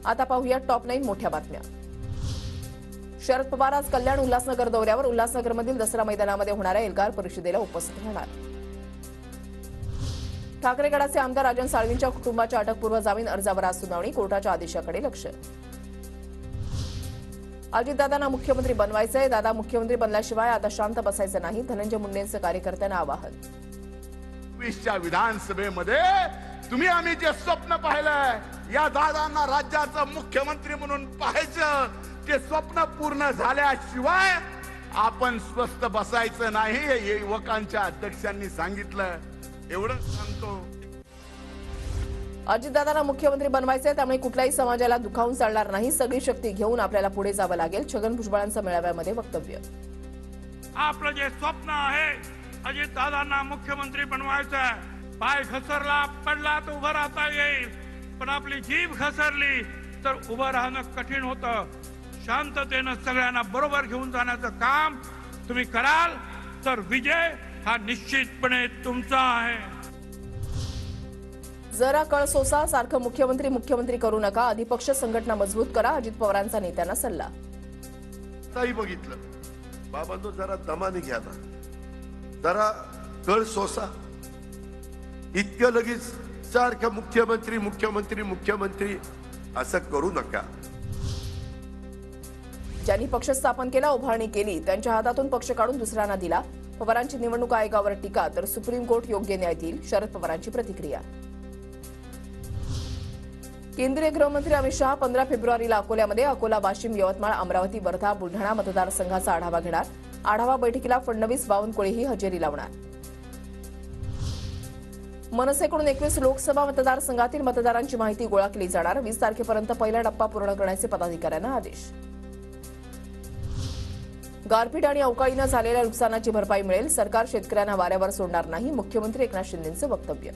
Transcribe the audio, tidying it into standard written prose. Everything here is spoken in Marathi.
आता पाहूया टॉप 9 मोठ्या बातम्या। शरद पवार आज कल्याण उल्हासनगर दौऱ्यावर। उल्हासनगरमधील दसरा मैदानामध्ये होणाऱ्या एल्गार परिषदेला उपस्थित राहणार। ठाकरे गटाचे आमदार राजन साळवींच्या कुटुंबाच्या अटकपूर्व जामीन अर्जावर आज सुनावणी। कोर्टाच्या आदेशाकडे लक्ष। अजितदादांना मुख्यमंत्री बनवायचंय। दादा मुख्यमंत्री बनल्याशिवाय आता शांत बसायचं नाही। धनंजय मुंडेंचं कार्यकर्त्यांना आवाहन। 20च्या विधानसभेमध्ये तुम्ही आम्ही जे स्वप्न पाहिलंय या दादांना राज्याचं मुख्यमंत्री म्हणून पाहायचं, ते स्वप्न पूर्ण झाल्याशिवाय आपण स्वस्थ बसायचं नाही हे युवकांच्या अध्यक्षांनी सांगितलं। एवढं सांगतो। अजितदादांना मुख्यमंत्री बनवायचे, त्यामुळे कुठल्याही समाजाला दुखावून चालणार नाही। सगळी शक्ती घेऊन आपल्याला पुढे जावं लागेल। छगन भुजबळांचं मेळाव्यामध्ये वक्तव्य। आपलं जे स्वप्न आहे अजितदादांना मुख्यमंत्री बनवायचं, पाय घसरला पडला तर उभं राहता येईल, पण आपली जीभ घसरली तर उभं राहणं कठीण होतं। शांततेनं सगळ्यांना बरोबर घेऊन जाण्याचं काम तुम्ही कराल तर विजय हा निश्चितपणे तुमचा आहे। जरा कळसोसा सारखं मुख्यमंत्री मुख्यमंत्री करू नका। अधिपक्ष संघटना मजबूत करा। अजित पवारांचा नेत्यांना सल्ला। ताई बघितलं बाबांनो, जरा दमाने घ्या ना, जरा कळसोसा। इतकं लगेच सारखं मुख्यमंत्री मुख्यमंत्री मुख्यमंत्री असं करू नका। ज्यांनी पक्ष स्थापन केला, उभारणी केली, त्यांच्या हातातून पक्ष काढून दुसऱ्यांना दिला। पवारांची निवडणूक आयोगावर टीका, तर सुप्रीम कोर्ट योग्य न्याय देईल। शरद पवारांची प्रतिक्रिया। केंद्रीय गृहमंत्री अमित शहा 15 फेब्रुवारीला अकोल्यामध्ये अकोला, वाशिम, यवतमाळ, अमरावती, वर्धा, बुलढाणा मतदारसंघाचा आढावा घेणार। आढावा बैठकीला फडणवीस, बावनकुळेही हजेरी लावणार। मनसेकडून 21 लोकसभा मतदारसंघातील मतदारांची माहिती गोळा केली जाणार। 20 तारखेपर्यंत पहिला टप्पा पूर्ण करण्याचे पदाधिकाऱ्यांना आदेश। गारपीट आणि अवकाळीनं झालेल्या नुकसानाची भरपाई मिळेल। सरकार शेतकऱ्यांना वाऱ्यावर सोडणार नाही। मुख्यमंत्री एकनाथ शिंदेंचं वक्तव्य।